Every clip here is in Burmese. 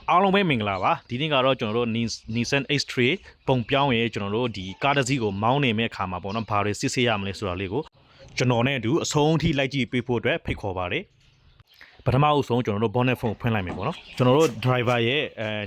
အားလုံးပဲမင်္ဂလာပါဒီနေ့ကတော့ကျွန်တော်တို့ Nissan X3 ပုံပြောင်းရဲ့ကျွန်တော်တို့ဒီကားတစ်စီးကိုမောင်းနေမဲ့အခါမှာပေါ့နော်ဘာတွေစစ်ဆေးရမလဲဆိုတာလေးကိုကျွန်တော်နဲ့အတူအဆုံးထိလိုက်ကြည့်ပေးဖို့အတွက်ဖိတ်ခေါ်ပါတယ်ပထမအဆုံးကျွန်တော်တို့ bonnet phone ဖွင့်လိုက်မယ်ပေါ့နော်ကျွန်တော်တို့ driver ရဲ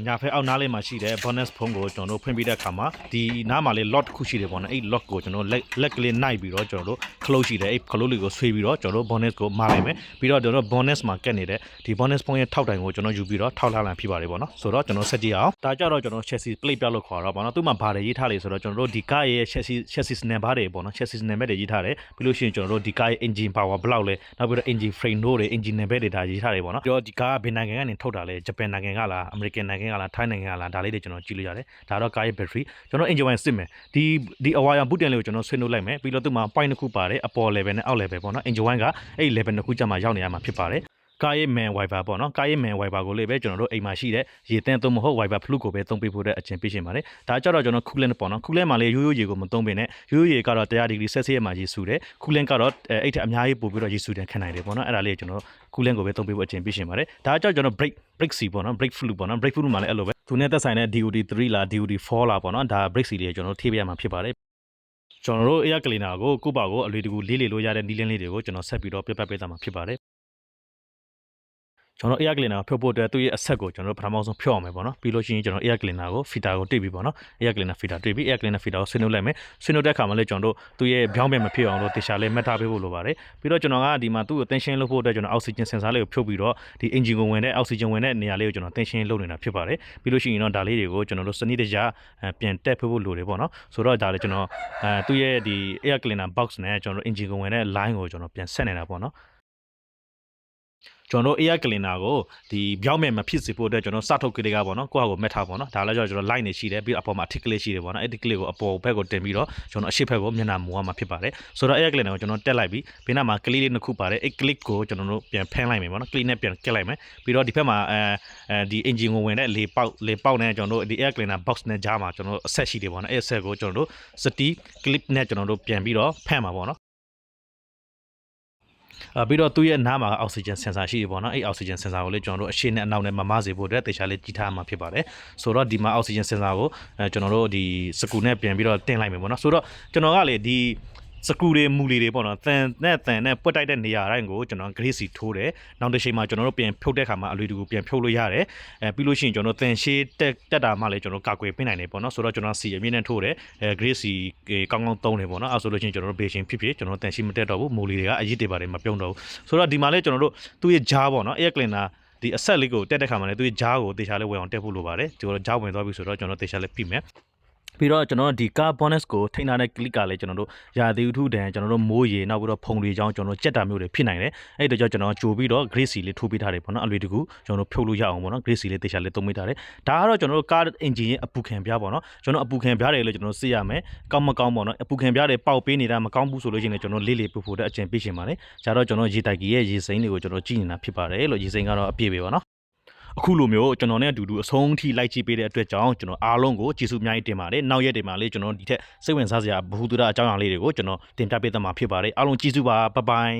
့ညာဖက်အောက်နားလေးမှာရှိတဲ့ bonnet phone ကိုကျွန်တော်တို့ဖွင့်ပြီးတဲ့အခါမှာဒီနားမှာလေး lock တစ်ခုရှိတယ်ပေါ့နော်အဲ့ lock ကိုကျွန်တော်လက်ကလေးနှိုက်ပြီးတော့ကျွန်တော်တို့ close ရှိတယ်အဲ့ close လေးကိုဆွဲပြီးတော့ကျွန်တော်တို့ bonnet ကိုမှားလိုက်မယ်ပြီးတော့ကျွန်တော်တို့ bonnet မှာကက်နေတဲ့ဒီ bonnet phone ရဲ့ထောက်တိုင်ကိုကျွန်တော်ယူပြီးတော့ထောက်လာဖြစ်ပါတယ်ပေါ့နော်ဆိုတော့ကျွန်တော်ဆက်ကြည့်အောင်ဒါကြတော့ကျွန်တော် chassis plate ပြလို့ခေါ်တော့ပေါ့နော်သူ့မှာဘာတွေရေးထားလဲဆိုတော့ကျွန်တော်တို့ဒီကားရဲ့ chassis number တွေပေါ့နော် chassis number တွေရေးထားတယ်ပြီးလို့ရှိရင်ကျွန်တော်တို့ဒီကားရဲ့ engine power ဘယ်လောက်လဲနောက်ပြီးတော့ engine frame load တွေ engine number တွေဒါရေးထားတယ်ပေါ့နော်ဒီကားဘယ်နိုင်ငံကနေထုတ်တာလဲဂျပန်နိုင်ငံကလားအမေရိကန်နိုင်ငံကလားထိုင်းနိုင်ငံကလားဒါလေးတွေကျွန်တော်ကြည့်လို့ရတယ်ဒါတော့ကားရဲ့ battery ကျွန်တော် engine wire စစ်မယ်ဒီအဝါရောင်ဘုတ်တင်လေးကိုကျွန်တော်ဆွဲနှုတ်လိုက်မယ်ပြီးတော့သူ့မှာ point တစ်ခုပါတယ်အပေါ် level နဲ့အောက် level ပေါ့နော် engine wire ကအဲ့ level တစ်ခုကျမှရောက်နေရမှာဖြစ်ပါတယ်ကားရဲ့ main wiper ပေါ့နော်ကားရဲ့ main wiper ကိုလေးပဲကျွန်တော်တို့အိမ်မှာရှိတဲ့ရေသန့်သုံးမဟုတ် wiper fluke ကိုပဲသုံးပေးဖို့တဲ့အချင်းပေးရှင်ပါတယ်ဒါကြတော့ကျွန်တော် coolant ပေါ့နော် coolant မှာလေရိုးရိုးရေကိုမသုံးပင်နဲ့ရိုးရိုးရေကတော့100 degree celsius မှာရေဆူတယ် coolant ကတော့အဲ့ထက်အများကြီးပို့ပြီးတော့ရေဆူတယ်ခံနိုင်တယ်ပေါ့နော်အဲ့ဒါလေးကျွန်တော် coolant ကိုပဲသုံးပေးဖို့အချင်းပေးရှင်ပါတယ်ဒါကြတော့ကျွန်တော် brake C ပေါ့နော် brake fluke ပေါ့နော် brake fluke မှာလည်းအဲ့လိုပဲသူနဲ့သက်ဆိုင်တဲ့ DOT 3လား DOT 4လားပေါ့နော်ဒါ brake C လေးကျွန်တော်ထည့်ပေးရမှာဖြစ်ပါတယ်ကျွန်တော်တို့ air cleaner ကိုကိုပါကိုအလွယ်တကူလေးလို့ရတဲ့နီးလင်းလေးတွေကိုကျွန်တော်ဆက်ပြီးတော့ပြတ်ပေးသွားမှာဖြစ်ပါတယ်ကျွန်တော် air cleaner ဖြုတ်ဖို့အတွက်သူ့ရဲ့အဆက်ကိုကျွန်တော်တို့ပထမဆုံးဖြုတ်အောင်မယ်ပေါ့နော်ပြီးလို့ရှိရင်ကျွန်တော် air cleaner ကို filter ကိုတွေ့ပြီပေါ့နော် air cleaner filter တွေ့ပြီ air cleaner filter ကိုဆွဲနှုတ်လိုက်မယ်ဆွဲနှုတ်တဲ့အခါမှာလည်းကျွန်တော်တို့သူ့ရဲ့ပြောင်းပြန်မဖြစ်အောင်လို့တေချာလေးမှတ်ထားပေးဖို့လိုပါတယ်ပြီးတော့ကျွန်တော်ကဒီမှာသူ့ကို tension လုပ်ဖို့အတွက်ကျွန်တော် oxygen sensor လေးကိုဖြုတ်ပြီးတော့ဒီ engine ကိုဝင်တဲ့ oxygen ဝင်တဲ့နေရာလေးကိုကျွန်တော် tension လုပ်နေတာဖြစ်ပါတယ်ပြီးလို့ရှိရင်တော့ဒါလေးတွေကိုကျွန်တော်တို့စနစ်တကျပြန်တက်ဖို့လိုတယ်ပေါ့နော်ဆိုတော့ဒါလည်းကျွန်တော်သူ့ရဲ့ဒီ air cleaner box နဲ့ကျွန်တော်တို့ engine ကိုဝင်တဲ့ line ကိုကျွန်တော်ပြန်ဆက်နေတာပေါ့နော်ကျွန်တော် air cleaner ကိုဒီပြောင်းမဲ့မဖြစ်စေဖို့အတွက်ကျွန်တော်စထုတ်ကလေးကပေါ့နော်ကိုယ့်ဟာကိုမက်ထားပေါ့နော်ဒါလည်းကျွန်တော် line နေရှိတယ်ပြီးအပေါ်မှာ tick လေးရှိတယ်ပေါ့နော်အဲ့ tick လေးကိုအပေါ်ဘက်ကိုတင်ပြီးတော့ကျွန်တော်အရှိတ်ဘက်ကိုမျက်နှာမူရမှာဖြစ်ပါတယ်ဆိုတော့ air cleaner ကိုကျွန်တော်တက်လိုက်ပြီးဘေးနားမှာ click လေးနှစ်ခုပါတယ်အဲ့ click ကိုကျွန်တော်တို့ပြန်ဖမ်းလိုက်မယ်ပေါ့နော် click နဲ့ပြန်ကက်လိုက်မယ်ပြီးတော့ဒီဘက်မှာဒီ engine ကိုဝင်တဲ့လေပေါက်နဲ့ကျွန်တော်တို့ဒီ air cleaner box နဲ့ကြားမှာကျွန်တော်တို့အဆက်ရှိတယ်ပေါ့နော်အဲ့အဆက်ကိုကျွန်တော်တို့ stick clip နဲ့ကျွန်တော်တို့ပြန်ပြီးတော့ဖမ်းမှာပေါ့နော်ပြီးတော့သူ့ရဲ့နားမှာအောက်ဆီဂျင်ဆင်ဆာရှိတယ်ပေါ့နော်အဲ့အောက်ဆီဂျင်ဆင်ဆာကိုလည်းကျွန်တော်တို့အရှေ့နဲ့အနောက်နဲ့မမစေဖို့အတွက်တေချာလေးကြည့်ထားမှာဖြစ်ပါတယ်ဆိုတော့ဒီမှာအောက်ဆီဂျင်ဆင်ဆာကိုကျွန်တော်တို့ဒီစကူနဲ့ပြန်ပြီးတော့တင်လိုက်မယ်ပေါ့နော်ဆိုတော့ကျွန်တော်ကလေဒီစကူတွေမူလီတွေပေါ့နော်တန်နဲ့ပွက်တိုက်တဲ့နေရာတိုင်းကိုကျွန်တော် grade C ထိုးတယ်နောက်တစ်ချိန်မှာကျွန်တော်တို့ပြန်ဖြုတ်တဲ့ခါမှာအလွယ်တကူပြန်ဖြုတ်လို့ရတယ်ပြီးလို့ရှိရင်ကျွန်တော်တန်ရှေးတက်တာမှလည်းကျွန်တော်ကာကွယ်ပေးနိုင်တယ်ပေါ့နော်ဆိုတော့ကျွန်တော် C အမြင့်နဲ့ထိုးတယ် grade C ကောင်းသုံးတယ်ပေါ့နော်အဲဆိုလို့ရှိရင်ကျွန်တော်တို့ဘေးရှင်ဖြစ်ကျွန်တော်တန်ရှေးမတက်တော့ဘူးမူလီတွေကအရစ်တွေပါတယ်မပြုံးတော့ဘူးဆိုတော့ဒီမှာလည်းကျွန်တော်တို့သူ့ရဲ့ဂျားပေါ့နော် air cleaner ဒီအဆက်လေးကိုတက်တဲ့ခါမှာလည်းသူ့ရဲ့ဂျားကိုတေချာလေးဝင်အောင်တက်ဖို့လိုပါတယ်ကျွန်တော်ဂျားဝင်သွားပြီဆိုတော့ကျွန်တော်တေချာလေးပြမယ်ပြီးတော့ကျွန်တော်ဒီကား bonus ကိုထိန်းထားတဲ့ click ကလည်းကျွန်တော်တို့ရာသီဥတုတန်ကျွန်တော်တို့မိုးရေနောက်ပြီးတော့ဖုံတွေအကြောင်းကျွန်တော်တို့ကြက်တာမျိုးတွေဖြစ်နိုင်တယ်အဲ့ဒါကြောင့်ကျွန်တော်ကြိုပြီးတော့ grade C လေးထိုးပေးထားတယ်ပေါ့နော်အလွယ်တကူကျွန်တော်တို့ဖြုတ်လို့ရအောင်ပေါ့နော် grade C လေးတေချာလေးသုံးပေးထားတယ်ဒါကတော့ကျွန်တော်တို့ကား engine ရဲ့အပူခံပြားပေါ့နော်ကျွန်တော်အပူခံပြားတယ်လို့ကျွန်တော်စစ်ရမယ်ကောင်းမကောင်းပေါ့နော်အပူခံပြားတယ်ပေါက်ပေးနေတာမကောင်းဘူးဆိုလို့ရှိရင်ကျွန်တော်လေးပို့ဖို့တဲ့အကျင့်ပေးရှင်ပါတယ်ဒါတော့ကျွန်တော်ရေတိုက်ကြီးရဲ့ရေစိမ်းတွေကိုကျွန်တော်ကြည့်နေတာဖြစ်ပါတယ်လို့ရေစိမ်းကတော့အပြည့်ပဲပေါ့နော်အခုလိုမျိုးကျွန်တော်နဲ့အတူတူအဆုံးထိလိုက်ကြည့်ပေးတဲ့အတွက်ကြောင့်ကျွန်တော်အားလုံးကိုကျေးဇူးအများကြီးတင်ပါတယ်နောက်ရက်တွေမှာလေးကျွန်တော်ဒီထက်စိတ်ဝင်စားစရာဘ ഹു တုဒအကြောင်းအရာလေးတွေကိုကျွန်တော်တင်ပြပေးသွားမှာဖြစ်ပါတယ်အားလုံးကျေးဇူးပါဘိုင်